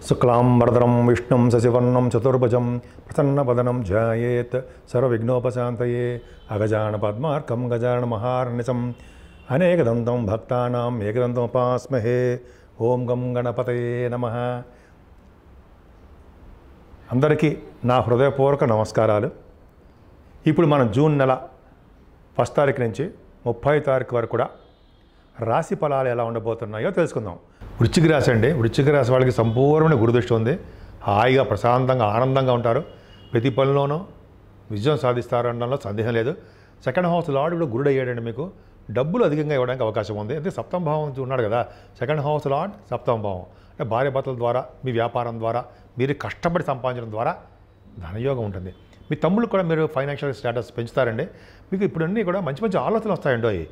శుక్లాంబరధరం విష్ణుం శశివర్ణం చతుర్భుజం ప్రసన్నవదనం ధ్యాయేత్ సర్వవిఘ్నోపశాంతయే అగజాన పద్మార్కం గజాన మహార్నిశం అనేకదంతం భక్తానాం ఏకదంతముపాస్మహే. ఓం గం గణపతయే నమః. అందరికీ నా హృదయపూర్వక నమస్కారాలు. ఇప్పుడు మనం జూన్ నెల 1 తారీఖు నుంచి 30 తారీఖు వరకు కూడా రాశి ఫలాలు ఎలా ఉండబోతున్నాయో తెలుసుకుందాం. వృశ్చిక రాశి అండి. వృశ్చిక రాశి వాళ్ళకి సంపూర్ణమైన గురుదృష్టి ఉంది. హాయిగా ప్రశాంతంగా ఆనందంగా ఉంటారు. ప్రతి పనిలోనూ విజయం సాధిస్తారు అనడంలో సందేహం లేదు. సెకండ్ హౌస్ లార్డ్ కూడా గురుడు అయ్యాడండి. మీకు డబ్బులు అధికంగా ఇవ్వడానికి అవకాశం ఉంది. అంటే సప్తమ భావం ఉన్నాడు కదా, సెకండ్ హౌస్ లార్డ్ సప్తమ భావం. అంటే భార్యాభర్తల ద్వారా, మీ వ్యాపారం ద్వారా, మీరు కష్టపడి సంపాదించడం ద్వారా ధనయోగం ఉంటుంది. మీ తమ్ముళ్ళు కూడా మీరు ఫైనాన్షియల్ స్టేటస్ పెంచుతారండి. మీకు ఇప్పుడు అన్నీ కూడా మంచి మంచి ఆలోచనలు వస్తాయండి.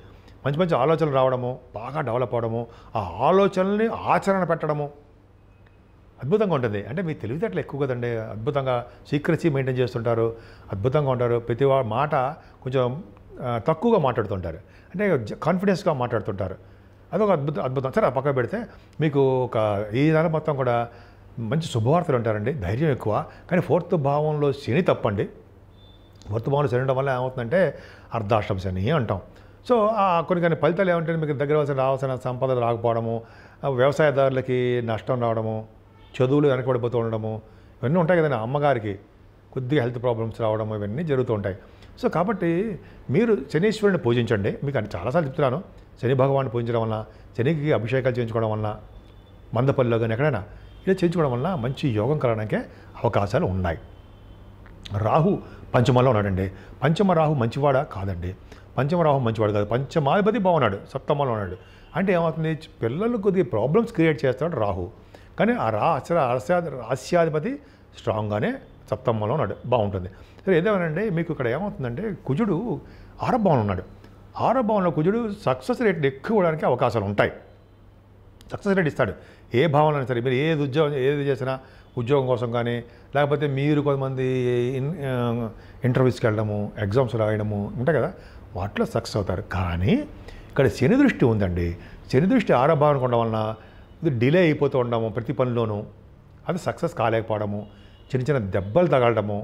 మంచి మంచి ఆలోచనలు రావడము, బాగా డెవలప్ అవడము, ఆ ఆలోచనల్ని ఆచరణ పెట్టడము అద్భుతంగా ఉంటుంది. అంటే మీ తెలివితేటలు ఎక్కువ కదండి. అద్భుతంగా సీక్రెసీ మెయింటైన్ చేస్తుంటారు. అద్భుతంగా ఉంటారు. ప్రతి మాట కొంచెం తక్కువగా మాట్లాడుతుంటారు. అంటే కాన్ఫిడెన్స్గా మాట్లాడుతుంటారు. అదొక అద్భుతం. సరే పక్కన పెడితే మీకు ఒక ఈ నెల మొత్తం కూడా మంచి శుభవార్తలు ఉంటారండి. ధైర్యం ఎక్కువ. కానీ 4th భావంలో శని తప్పండి. 4th భావంలో శని ఉండడం వల్ల ఏమవుతుందంటే అర్ధాష్టమ శని అంటాం. సో కొన్ని ఫలితాలు ఏమంటే మీకు దగ్గర రావాల్సిన సంపద రాకపోవడము, వ్యవసాయదారులకి నష్టం రావడము, చదువులు వెనకబడిపోతూ ఉండడము, ఇవన్నీ ఉంటాయి కదండి. అమ్మగారికి కొద్దిగా హెల్త్ ప్రాబ్లమ్స్ రావడము, ఇవన్నీ జరుగుతూ ఉంటాయి. సో కాబట్టి మీరు శనీశ్వరుని పూజించండి. మీకు అని చాలాసార్లు చెప్తున్నాను. శని భగవాన్ని పూజించడం వల్ల, శనికి అభిషేకాలు చేయించుకోవడం వల్ల, మందపల్లిలో కానీ ఎక్కడైనా ఇలా చేయించుకోవడం వల్ల మంచి యోగం కలగడానికే అవకాశాలు ఉన్నాయి. రాహు పంచమంలో ఉన్నాడండి. పంచమ రాహు మంచివాడా కాదండి. పంచమ రాహు మంచివాడు కాదు. పంచమాధిపతి బాగున్నాడు, సప్తమంలో ఉన్నాడు. అంటే ఏమవుతుంది, పిల్లలు కొద్దిగా ప్రాబ్లమ్స్ క్రియేట్ చేస్తాడు రాహు. కానీ ఆ రాస్యాధిపతి స్ట్రాంగ్గానే సప్తమంలో ఉన్నాడు, బాగుంటుంది. సరే ఏదేమనండి, మీకు ఇక్కడ ఏమవుతుందంటే కుజుడు 6వ భావంలో ఉన్నాడు. 6వ భావంలో కుజుడు సక్సెస్ రేట్ ఎక్కువ ఇవ్వడానికి అవకాశాలు ఉంటాయి. సక్సెస్ రేట్ ఇస్తాడు. ఏ భావన సరే, మీరు ఏది చేసినా ఉద్యోగం కోసం కానీ, లేకపోతే మీరు కొంతమంది ఇంటర్వ్యూస్కి వెళ్ళడము, ఎగ్జామ్స్ రాయడము ఉంటాయి కదా, వాటిలో సక్సెస్ అవుతారు. కానీ ఇక్కడ శని దృష్టి ఉందండి. శని దృష్టి 6వ భావన ఉండడం వలన ఇది డిలే అయిపోతూ ఉండడము, ప్రతి పనిలోనూ అది సక్సెస్ కాలేకపోవడము, చిన్న చిన్న దెబ్బలు తగలడము,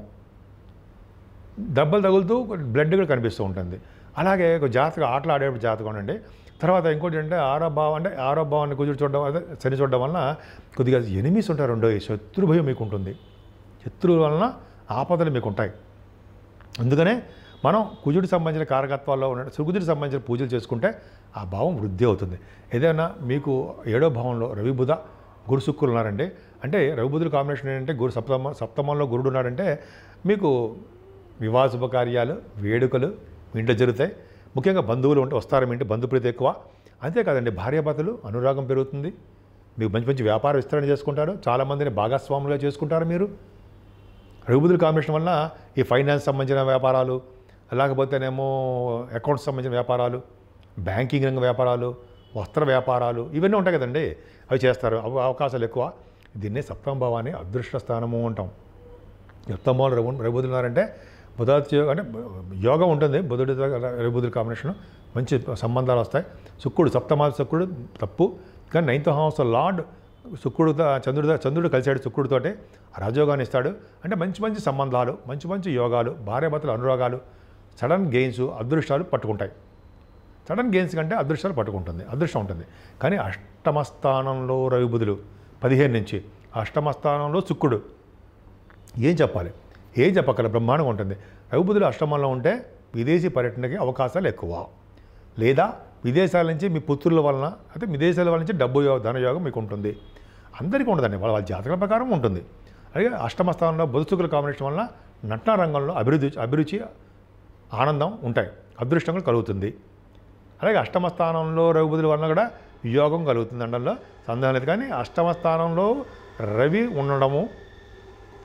దెబ్బలు తగులుతూ బ్లడ్ కూడా కనిపిస్తూ ఉంటుంది. అలాగే ఒక జాతక ఆటలు ఆడేప్పుడు జాతకం ఉండండి. తర్వాత ఇంకోటి అంటే 6వ భావం, అంటే 6వ భావాన్ని కుజుడు చూడడం, అదే శని చూడడం వలన కొద్దిగా ఎనిమీస్ ఉంటారు. శత్రు భయం మీకు ఉంటుంది. శత్రువుల వలన ఆపదలు మీకు ఉంటాయి. అందుకనే మనం కుజుడికి సంబంధించిన కారకత్వాల్లో ఉన్న కుజుడికి సంబంధించిన పూజలు చేసుకుంటే ఆ భావం వృద్ధి అవుతుంది. ఏదైనా మీకు 7వ భావంలో రవి బుధ గురు శుక్రులు ఉన్నారండి. అంటే రవి బుధుల కాంబినేషన్ ఏంటంటే గురు సప్తమంలో గురుడు ఉన్నాడంటే మీకు వివాహ శుభకార్యాలు, వేడుకలు మీ ఇంట్లో జరుగుతాయి. ముఖ్యంగా బంధువులు ఉంటే వస్తారు మీ ఇంటి, బంధుప్రీతి ఎక్కువ. అంతేకాదండి, భార్యాభర్తలు అనురాగం పెరుగుతుంది. మీకు మంచి మంచి వ్యాపార విస్తరణ చేసుకుంటారు. చాలామందిని భాగస్వాములుగా చేసుకుంటారు మీరు. రఘుబుధుల కాంబినేషన్ వల్ల ఈ ఫైనాన్స్ సంబంధించిన వ్యాపారాలు, లేకపోతేనేమో అకౌంట్స్ సంబంధించిన వ్యాపారాలు, బ్యాంకింగ్ రంగ వ్యాపారాలు, వస్త్ర వ్యాపారాలు, ఇవన్నీ ఉంటాయి కదండి, అవి చేస్తారు. అవకాశాలు ఎక్కువ. దీన్నే సప్తమ భావాన్ని అదృష్ట స్థానము అంటాం. సప్తమ భావంలో రఘుబుధులు ఉన్నారంటే బుధాదిత్య అంటే యోగం ఉంటుంది. బుధుడి రఘుబుధుల కాంబినేషన్ మంచి సంబంధాలు వస్తాయి. శుక్రుడు సప్తమాది శుక్రుడు తప్పు. కానీ 9th హౌస్ లార్డ్ శుక్రుడు చంద్రుడు కలిసాడు శుక్రుడితోటే రాజయోగాన్ని ఇస్తాడు. అంటే మంచి మంచి సంబంధాలు, మంచి మంచి యోగాలు, భార్యాభర్తల అనురాగాలు, సడన్ గెయిన్స్, అదృష్టాలు పట్టుకుంటాయి. సడన్ గెయిన్స్ కంటే అదృష్టాలు పట్టుకుంటుంది, అదృష్టం ఉంటుంది. కానీ అష్టమ స్థానంలో రవిబుధులు 15 నుంచి, అష్టమ స్థానంలో శుక్రుడు, ఏం చెప్పాలి, ఏం చెప్పగల బ్రహ్మాండంగా ఉంటుంది. రవిబుధులు అష్టమంలో ఉంటే విదేశీ పర్యటనకి అవకాశాలు ఎక్కువ, లేదా విదేశాల నుంచి మీ పుత్రుల వలన, అయితే విదేశాల వల్ల నుంచి డబ్బు ధనయోగం మీకు ఉంటుంది. అందరికీ ఉండదండి, వాళ్ళ జాతకాల ప్రకారం ఉంటుంది. అలాగే అష్టమ స్థానంలో బుధ శుక్రుల కాంబినేషన్ వలన నటన రంగంలో అభిరుచి, ఆనందం ఉంటాయి, అదృష్టం కూడా కలుగుతుంది. అలాగే అష్టమ స్థానంలో రవిబుధుల వలన కూడా యోగం కలుగుతుంది అనడంలో సందేహం లేదు. కానీ అష్టమ స్థానంలో రవి ఉండడము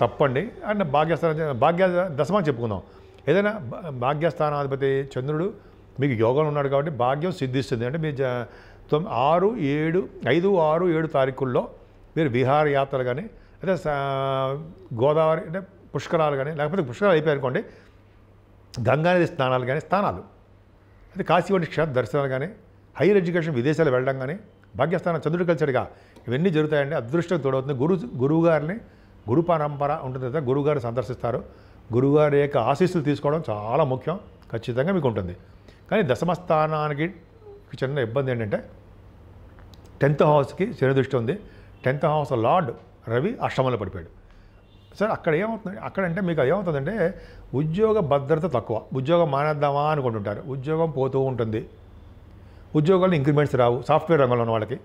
తప్పండి. అండ్ భాగ్య దశమని చెప్పుకుందాం. ఏదైనా భాగ్యస్థానాధిపతి చంద్రుడు మీకు యోగంలో ఉన్నాడు కాబట్టి భాగ్యం సిద్ధిస్తుంది. అంటే మీ 5, 6, 7 తారీఖుల్లో మీరు విహారయాత్రలు కానీ, లేదా గోదావరి అంటే పుష్కరాలు కానీ, లేకపోతే పుష్కరాలు అయిపోయారనుకోండి, గంగానది స్నానాలు కానీ, అయితే కాశీ వంటి క్షేత్ర దర్శనాలు కానీ, హైయర్ ఎడ్యుకేషన్ విదేశాలు వెళ్ళడం కానీ, భాగ్యస్థానం చంద్రుడు కలిసాడుగా ఇవన్నీ జరుగుతాయండి. అదృష్టం తోడవుతుంది. గురువు గారిని గురు పరంపర ఉంటుంది కదా, గురువుగారిని సందర్శిస్తారు. గురువుగారి యొక్క ఆశీస్సులు తీసుకోవడం చాలా ముఖ్యం, ఖచ్చితంగా మీకు ఉంటుంది. కానీ దశమ స్థానానికి చిన్న ఇబ్బంది ఏంటంటే 10th హౌస్కి శని దృష్టి ఉంది. 10th హౌస్ లార్డ్ రవి అష్టమంలో పడిపోయాడు. సార్ అక్కడ ఏమవుతుంది, అక్కడంటే మీకు ఏమవుతుందంటే ఉద్యోగ భద్రత తక్కువ. ఉద్యోగం మానేద్దామా అనుకుంటుంటారు, ఉద్యోగం పోతూ ఉంటుంది. ఉద్యోగాలు ఇంక్రిమెంట్స్ రావు. సాఫ్ట్వేర్ రంగంలో ఉన్న వాళ్ళకి,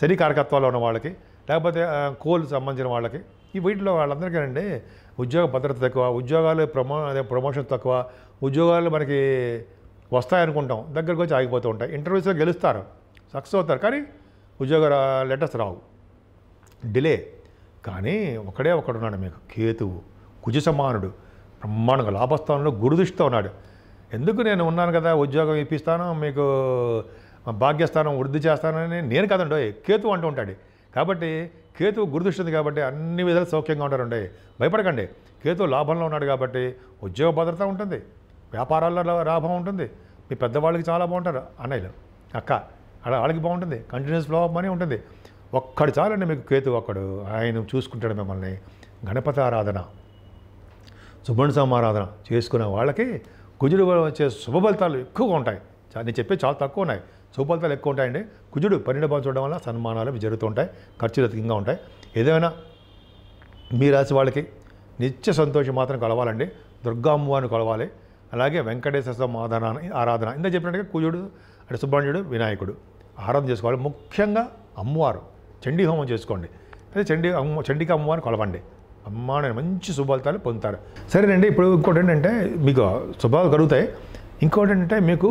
శని కారకత్వాల్లో ఉన్న వాళ్ళకి, లేకపోతే కోల్ సంబంధించిన వాళ్ళకి, ఈ వీటిలో వాళ్ళందరికీ అండి ఉద్యోగ భద్రత తక్కువ, ఉద్యోగాలు ప్రమోషన్ తక్కువ, ఉద్యోగాలు మనకి వస్తాయనుకుంటాం, దగ్గరకు వచ్చి ఆగిపోతూ ఉంటాయి. ఇంటర్వ్యూస్లో గెలుస్తారు, సక్సెస్ అవుతారు, కానీ ఉద్యోగ లెటర్స్ రావు, డిలే. కానీ ఒకడున్నాడు మీకు, కేతువు, కుజ సమానుడు, బ్రహ్మాండంగా లాభస్థానంలో గురుదృష్టితో ఉన్నాడు. ఎందుకు నేను ఉన్నాను కదా, ఉద్యోగం ఇప్పిస్తాను, మీకు భాగ్యస్థానం వృద్ధి చేస్తానని నేను కదండి, కేతువు అంటూ ఉంటాడు. కాబట్టి కేతువు గురుదృష్టి ఉంది కాబట్టి అన్ని విధాలు సౌఖ్యంగా ఉంటారండి. భయపడకండి. కేతువు లాభంలో ఉన్నాడు కాబట్టి ఉద్యోగ భద్రత ఉంటుంది, వ్యాపారాల్లో లాభం ఉంటుంది, మీ పెద్దవాళ్ళకి చాలా బాగుంటారు, అన్నయ్యలు అక్క వాళ్ళకి బాగుంటుంది, కంటిన్యూస్ ఫ్లో ఆఫ్ మనీ ఉంటుంది. ఒక్కడు చాలండి మీకు కేతువు, ఒక్కడు ఆయన చూసుకుంటాడు మిమ్మల్ని. గణపతి ఆరాధన, సుబ్రహ్మణ్య స్వామి ఆరాధన చేసుకునే వాళ్ళకి కుజుడు వచ్చే శుభ ఫలితాలు ఎక్కువగా ఉంటాయి. నేను చెప్పే చాలా తక్కువ ఉన్నాయి, శుభ ఫలితాలు ఎక్కువ ఉంటాయండి. కుజుడు 12 భావం చూడడం వల్ల సన్మానాలు జరుగుతూ ఉంటాయి, ఖర్చులు అధికంగా ఉంటాయి. ఏదైనా మీ రాశి వాళ్ళకి నిత్య సంతోషం మాత్రం కలవాలండి. దుర్గా అమ్మవారిని కొలవాలి, అలాగే వెంకటేశ్వర స్వామి ఆరాధన ఇందా చెప్పినట్టుగా కుజుడు అంటే సుబ్రహ్మణ్యుడు వినాయకుడు ఆరాధన చేసుకోవాలి. ముఖ్యంగా అమ్మవారు చండీ హోమం చేసుకోండి, అదే చండీకి అమ్మవారిని కొలవండి. అమ్మాని మంచి శుభఫలితాలు పొందుతారు. సరేనండి. ఇప్పుడు ఇంకోటి ఏంటంటే మీకు శుభాలు కలుగుతాయి. ఇంకోటి ఏంటంటే మీకు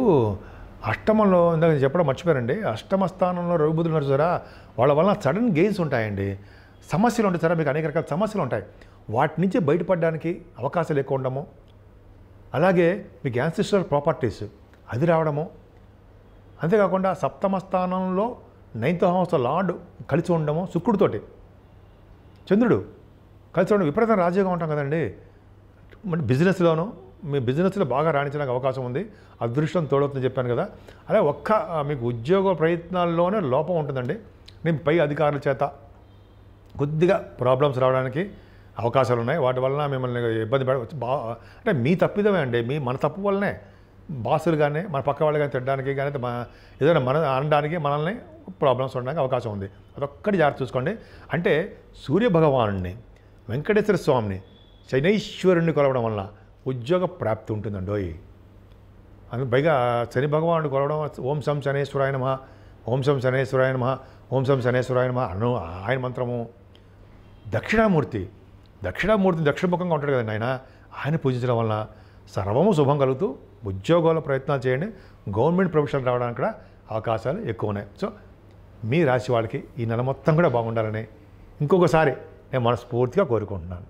అష్టమంలో ఇందాక చెప్పడం మర్చిపోయారండి, అష్టమ స్థానంలో రఘుబుధులు ఉన్నారు సారా, వాళ్ళ వల్ల సడన్ గెయిన్స్ ఉంటాయండి. సమస్యలు ఉంటాయి సారా, మీకు అనేక రకాల సమస్యలు ఉంటాయి. వాటి నుంచి బయటపడడానికి అవకాశాలు ఎక్కువ ఉండము, అలాగే మీకు యాన్సిస్టర్ ప్రాపర్టీస్ అది రావడము, అంతేకాకుండా సప్తమ స్థానంలో 9th హౌస్ లార్డ్ కలిసి ఉండడము, శుక్రుడితోటి చంద్రుడు కలిసి ఉండడం, విపరీతం రాజీగా ఉంటాం కదండి. మరి బిజినెస్లోనూ మీ బిజినెస్లో బాగా రాణించడానికి అవకాశం ఉంది, అదృష్టం తోడవుతుందని చెప్పాను కదా. అలా మీకు ఉద్యోగ ప్రయత్నాల్లోనే లోపం ఉంటుందండి. నేను పై అధికారుల చేత కొద్దిగా ప్రాబ్లమ్స్ రావడానికి అవకాశాలు ఉన్నాయి. వాటి వలన మిమ్మల్ని ఇబ్బంది అంటే మీ తప్పిదమే అండి, మన తప్పు వల్లనే బాసులు కానీ మన పక్క వాళ్ళు కానీ తిట్టడానికి కానీ ఏదైనా అనడానికి మనల్ని ప్రాబ్లమ్స్ ఉండడానికి అవకాశం ఉంది. అదొక్కటి జాగ్రత్త చూసుకోండి. అంటే సూర్యభగవానుడిని, వెంకటేశ్వర స్వామిని, శనైశ్వరుణ్ణి కొలవడం వల్ల ఉద్యోగ ప్రాప్తి ఉంటుందండి. అది పైగా శని భగవానుడు కొలవడం, ఓం శం శనేశ్వరాయ నమః, ఓం శం శనేశ్వరాయ నమః, ఓం శం శనేశ్వరాయ నమః ఆయన మంత్రము. దక్షిణామూర్తి దక్షిణముఖంగా ఉంటాడు కదండి ఆయన పూజించడం వలన సర్వము శుభం కలుగుతూ ఉద్యోగాల ప్రయత్నాలు చేయండి. గవర్నమెంట్ ప్రొఫెషన్ రావడానికి కూడా అవకాశాలు ఎక్కువ ఉన్నాయి. సో మీ రాశి వాళ్ళకి ఈ నెల మొత్తం కూడా బాగుండాలని ఇంకొకసారి నేను మనస్ఫూర్తిగా కోరుకుంటున్నాను.